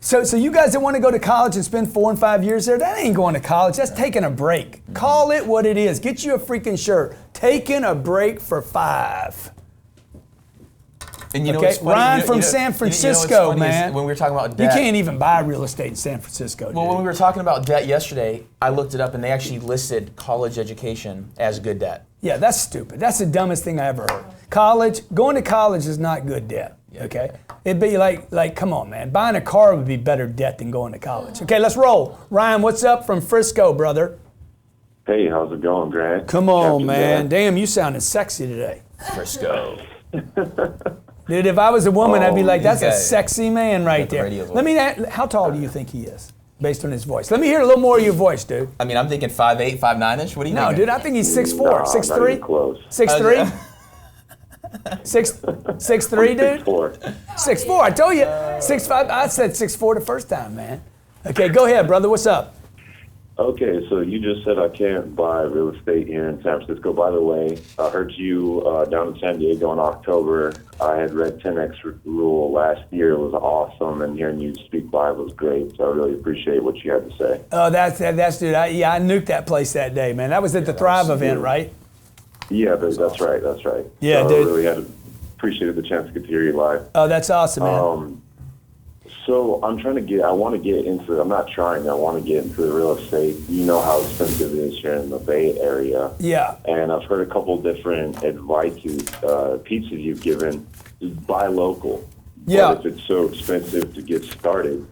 [SPEAKER 1] so you guys that want to go to college and spend 4 and 5 years there, that ain't going to college. That's taking a break. Call it what it is. Get you a freaking shirt. Taking a break for 5.
[SPEAKER 2] And you know what's funny?
[SPEAKER 1] Ryan from San Francisco, man.
[SPEAKER 2] When we were talking about debt,
[SPEAKER 1] you can't even buy real estate in San Francisco.
[SPEAKER 2] Well, when we were talking about debt yesterday, I looked it up and they actually listed college education as good debt.
[SPEAKER 1] Yeah, that's stupid. That's the dumbest thing I ever heard. Going to college is not good debt. Okay, it'd be like, come on, man. Buying a car would be better debt than going to college. Okay, let's roll. Ryan, what's up from Frisco, brother?
[SPEAKER 4] Hey, how's it going, Grant?
[SPEAKER 1] Come on, man. Damn, you sounding sexy today.
[SPEAKER 2] Frisco.
[SPEAKER 1] Dude, if I was a woman, I'd be like, that's a sexy man right there.
[SPEAKER 2] Let
[SPEAKER 1] me how tall do you think he is, based on his voice? Let me hear a little more of your voice, dude.
[SPEAKER 2] I mean, I'm thinking 5'8", 5'9"-ish. What do you think?
[SPEAKER 1] No, dude, I think he's 6'4",
[SPEAKER 4] No,
[SPEAKER 1] 6'3".
[SPEAKER 4] not even close.
[SPEAKER 1] 6'3"? 6'3", dude?
[SPEAKER 4] 6'4".
[SPEAKER 1] 6'4", I told you. 6'5", I said 6'4" the first time, man. Okay, go ahead, brother, what's up?
[SPEAKER 4] Okay, so you just said I can't buy real estate in San Francisco. By the way, I heard you down in San Diego in October. I had read 10X Rule last year. It was awesome, and hearing you speak live was great. So I really appreciate what you had to say.
[SPEAKER 1] Oh, that's dude. I nuked that place that day, man. That was at the Thrive event, right?
[SPEAKER 4] Yeah, that's right. That's right.
[SPEAKER 1] Yeah,
[SPEAKER 4] so
[SPEAKER 1] dude.
[SPEAKER 4] I really appreciated the chance to get to hear you live.
[SPEAKER 1] Oh, that's awesome, man.
[SPEAKER 4] So I want to get into, I want to get into the real estate. You know how expensive it is here in the Bay Area.
[SPEAKER 1] Yeah.
[SPEAKER 4] And I've heard a couple different advices, pieces you've given, is buy local.
[SPEAKER 1] Yeah.
[SPEAKER 4] But if it's so expensive to get started,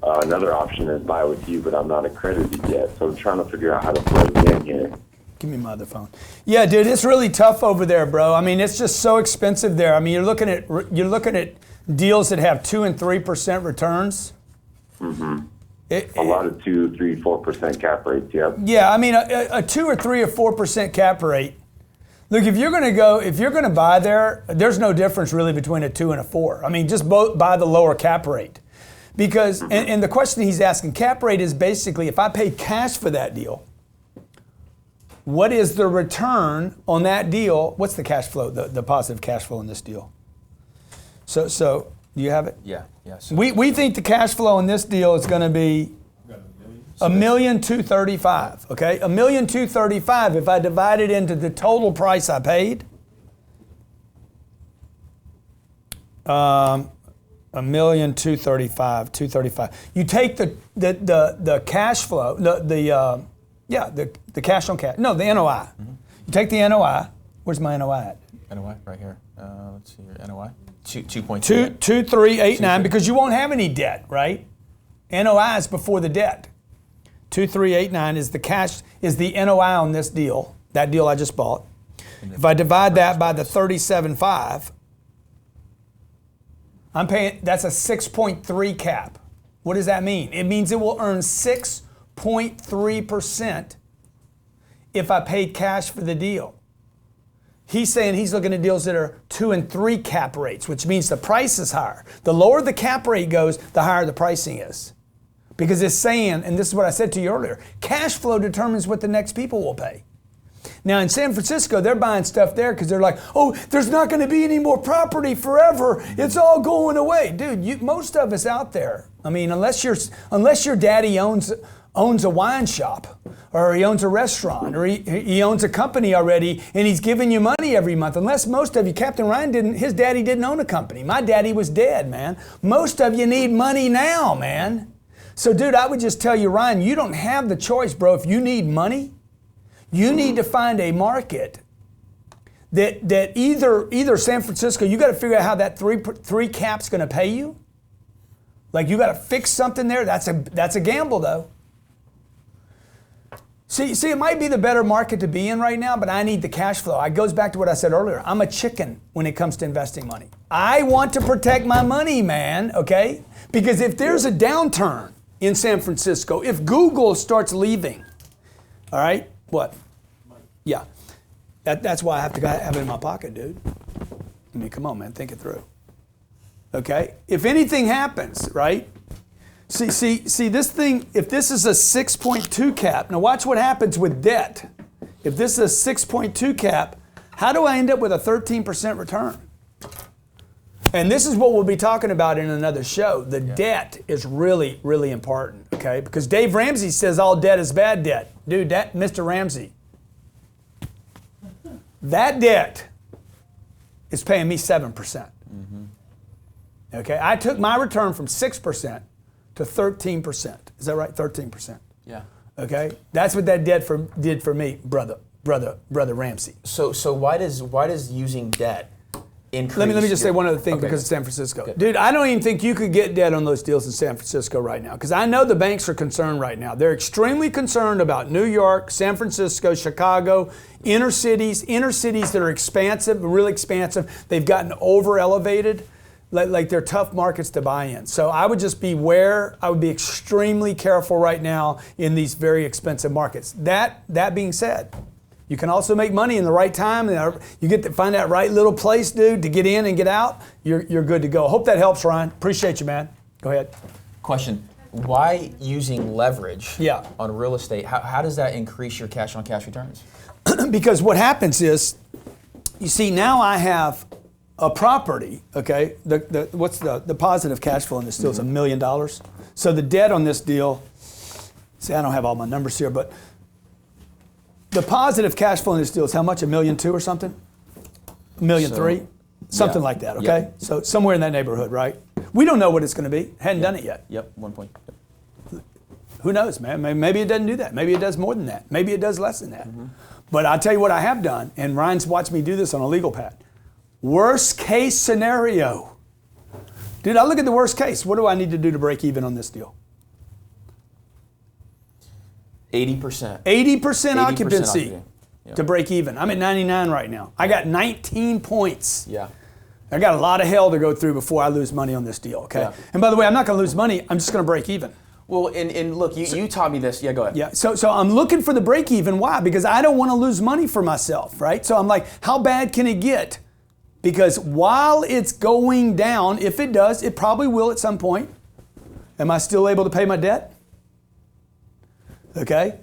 [SPEAKER 4] another option is buy with you, but I'm not accredited yet. So I'm trying to figure out how to break in here.
[SPEAKER 1] Give me my other phone. Yeah, dude, it's really tough over there, bro. I mean, it's just so expensive there. I mean, you're looking at deals that have 2 and 3% returns.
[SPEAKER 4] Mm-hmm. A lot of 2, 3, 4% cap rates. Yeah.
[SPEAKER 1] Yeah, I mean, a 2 or 3 or 4% cap rate. Look, if you're going to buy there, there's no difference really between a 2 and a 4. I mean, just buy the lower cap rate, because and the question he's asking, cap rate is basically if I pay cash for that deal, what is the return on that deal? What's the cash flow, the positive cash flow in this deal? So do you have it?
[SPEAKER 2] Yeah. So
[SPEAKER 1] we think the cash flow in this deal is going to be $1,235,000. Okay, $1,235,000. If I divide it into the total price I paid, $1,235,000. You take the cash flow, the cash on cash. No, the NOI. Mm-hmm. You take the NOI. Where's my NOI at?
[SPEAKER 2] NOI right here. Let's see your NOI. 2.2.
[SPEAKER 1] 2389, because you won't have any debt, right? NOI is before the debt. 2389 is the cash, is the NOI on this deal, that deal I just bought. If I divide that by the 37.5, I'm paying, that's a 6.3 cap. What does that mean? It means it will earn 6.3% if I paid cash for the deal. He's saying he's looking at deals that are 2 and 3 cap rates, which means the price is higher. The lower the cap rate goes, the higher the pricing is. Because it's saying, and this is what I said to you earlier, cash flow determines what the next people will pay. Now in San Francisco, they're buying stuff there because they're like, oh, there's not going to be any more property forever. It's all going away. Dude, most of us out there, I mean, unless your daddy owns a wine shop, or he owns a restaurant, or he owns a company already, and he's giving you money every month. Unless most of you, Captain Ryan his daddy didn't own a company. My daddy was dead, man. Most of you need money now, man. So dude, I would just tell you, Ryan, you don't have the choice, bro. If you need money, you need to find a market that either San Francisco, you got to figure out how that three cap's going to pay you. Like you got to fix something there. That's a gamble, though. See, it might be the better market to be in right now, but I need the cash flow. It goes back to what I said earlier. I'm a chicken when it comes to investing money. I want to protect my money, man, okay? Because if there's a downturn in San Francisco, if Google starts leaving, all right, what? Yeah, that's why I have to have it in my pocket, dude. I mean, come on, man, think it through. Okay, if anything happens, right? See this thing, if this is a 6.2 cap, now watch what happens with debt. if this is a 6.2 cap, how do I end up with a 13% return? And this is what we'll be talking about in another show. The debt is really, really important, okay? Because Dave Ramsey says all debt is bad debt. Dude, Mr. Ramsey, that debt is paying me 7%. Okay, I took my return from 6% to 13%. Is that right? 13%.
[SPEAKER 2] Yeah.
[SPEAKER 1] Okay, that's what that debt did for me, brother Ramsey.
[SPEAKER 2] So why does using debt increase?
[SPEAKER 1] Let me just say one other thing because of San Francisco. Okay. Dude, I don't even think you could get debt on those deals in San Francisco right now because I know the banks are concerned right now. They're extremely concerned about New York, San Francisco, Chicago, inner cities that are expansive, really expansive. They've gotten over elevated. Like they're tough markets to buy in. So I would just beware. I would be extremely careful right now in these very expensive markets. That being said, you can also make money in the right time. You get to find that right little place, dude, to get in and get out. You're good to go. Hope that helps, Ryan. Appreciate you, man. Go ahead.
[SPEAKER 2] Question. Why using leverage on real estate? How does that increase your cash on cash returns?
[SPEAKER 1] Because what happens is, you see, now I have a property, okay? What's the positive cash flow in this deal is $1 million. So the debt on this deal, see, I don't have all my numbers here, but the positive cash flow in this deal is how much? $1.2 million or something? $1.3 million? Something like that, okay? Yep. So somewhere in that neighborhood, right? We don't know what it's going to be. Hadn't done it yet.
[SPEAKER 2] Yep, 1 point.
[SPEAKER 1] Who knows, man? Maybe it doesn't do that. Maybe it does more than that. Maybe it does less than that. But I'll tell you what I have done, and Ryan's watched me do this on a legal pad. Worst case scenario. Dude, I look at the worst case. What do I need to do to break even on this deal?
[SPEAKER 2] 80%.
[SPEAKER 1] 80% occupancy to break even. I'm at 99 right now. I got 19 points.
[SPEAKER 2] Yeah.
[SPEAKER 1] I got a lot of hell to go through before I lose money on this deal, okay? Yeah. And by the way, I'm not going to lose money. I'm just going to break even.
[SPEAKER 2] Well, and look, you taught me this. Yeah, go ahead.
[SPEAKER 1] Yeah, so I'm looking for the break even. Why? Because I don't want to lose money for myself, right? So I'm like, how bad can it get? Because while it's going down, if it does, it probably will at some point. Am I still able to pay my debt? Okay.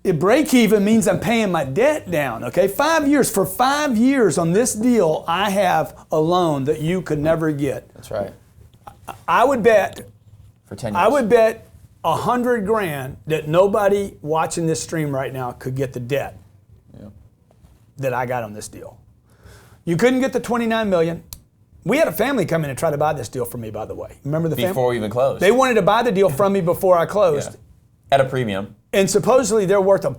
[SPEAKER 1] It break even means I'm paying my debt down, okay? 5 years. For 5 years on this deal, I have a loan that you could never get.
[SPEAKER 2] That's right.
[SPEAKER 1] I would bet,
[SPEAKER 2] for 10 years.
[SPEAKER 1] I would bet $100,000 that nobody watching this stream right now could get the debt that I got on this deal. You couldn't get the $29 million. We had a family come in and try to buy this deal from me, by the way. Remember the family?
[SPEAKER 2] Before we even closed.
[SPEAKER 1] They wanted to buy the deal from me before I closed.
[SPEAKER 2] At a premium.
[SPEAKER 1] And supposedly they're worth a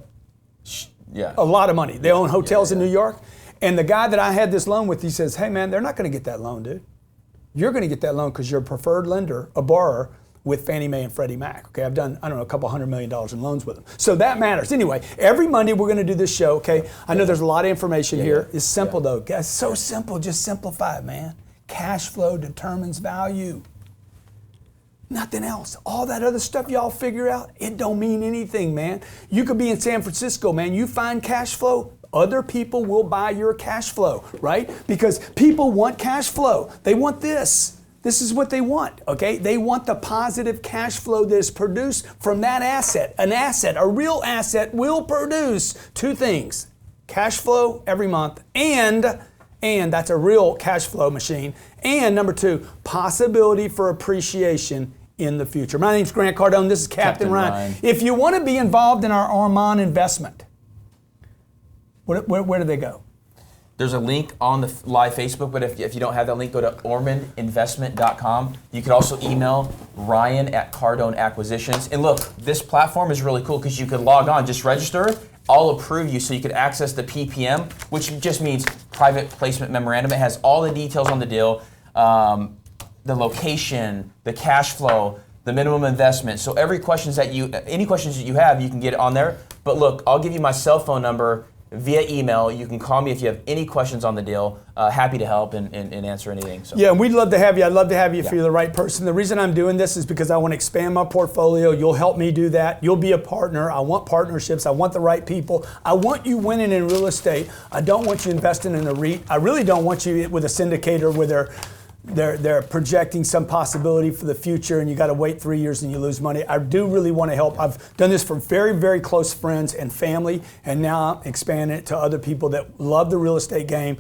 [SPEAKER 1] lot of money. They own hotels in New York. And the guy that I had this loan with, he says, hey man, they're not going to get that loan, dude. You're going to get that loan because you're a preferred lender, a borrower with Fannie Mae and Freddie Mac. Okay, I've done, a couple $100 million in loans with them. So that matters. Anyway, every Monday we're going to do this show, okay? I know there's a lot of information here. It's simple though. Guys, so simple. Just simplify it, man. Cash flow determines value. Nothing else. All that other stuff y'all figure out, it don't mean anything, man. You could be in San Francisco, man. You find cash flow, other people will buy your cash flow, right? Because people want cash flow. They want this. This is what they want, okay? They want the positive cash flow that is produced from that asset. An asset, a real asset, will produce two things. Cash flow every month, and that's a real cash flow machine. And number two, possibility for appreciation in the future. My name's Grant Cardone. This is Captain Ryan. If you want to be involved in our Orman investment, where do they go?
[SPEAKER 2] There's a link on the live Facebook, but if you don't have that link, go to ormaninvestment.com. You could also email Ryan at Cardone Acquisitions. And look, this platform is really cool because you could log on, just register. I'll approve you so you could access the PPM, which just means private placement memorandum. It has all the details on the deal, the location, the cash flow, the minimum investment. So any questions that you have, you can get it on there. But look, I'll give you my cell phone number via email. You can call me if you have any questions on the deal. Happy to help and answer anything. So.
[SPEAKER 1] Yeah, we'd love to have you. I'd love to have you if you're the right person. The reason I'm doing this is because I want to expand my portfolio. You'll help me do that. You'll be a partner. I want partnerships. I want the right people. I want you winning in real estate. I don't want you investing in a REIT. I really don't want you with a syndicator where they're they're projecting some possibility for the future, and you got to wait 3 years and you lose money. I do really want to help. I've done this for very, very close friends and family, and now I'm expanding it to other people that love the real estate game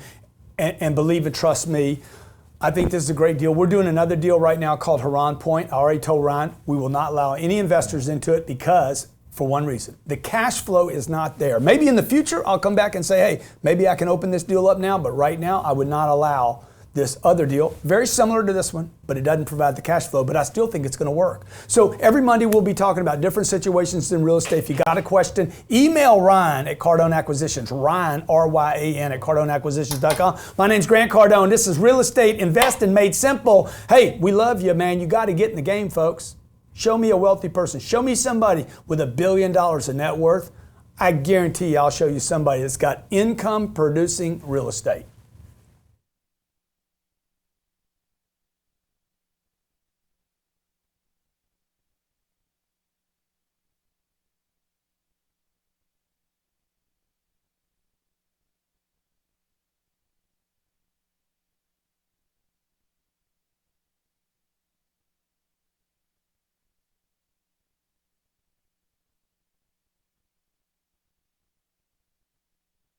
[SPEAKER 1] and believe and trust me. I think this is a great deal. We're doing another deal right now called Haran Point. I already told Ryan we will not allow any investors into it because, for one reason, the cash flow is not there. Maybe in the future I'll come back and say, hey, maybe I can open this deal up now, but right now I would not allow this other deal, very similar to this one, but it doesn't provide the cash flow, but I still think it's going to work. So every Monday we'll be talking about different situations in real estate. If you got a question, email Ryan at Cardone Acquisitions, Ryan, R-Y-A-N, at CardoneAcquisitions.com. My name's Grant Cardone. This is Real Estate Investing Made Simple. Hey, we love you, man. You got to get in the game, folks. Show me a wealthy person. Show me somebody with $1 billion in net worth. I guarantee you I'll show you somebody that's got income producing real estate.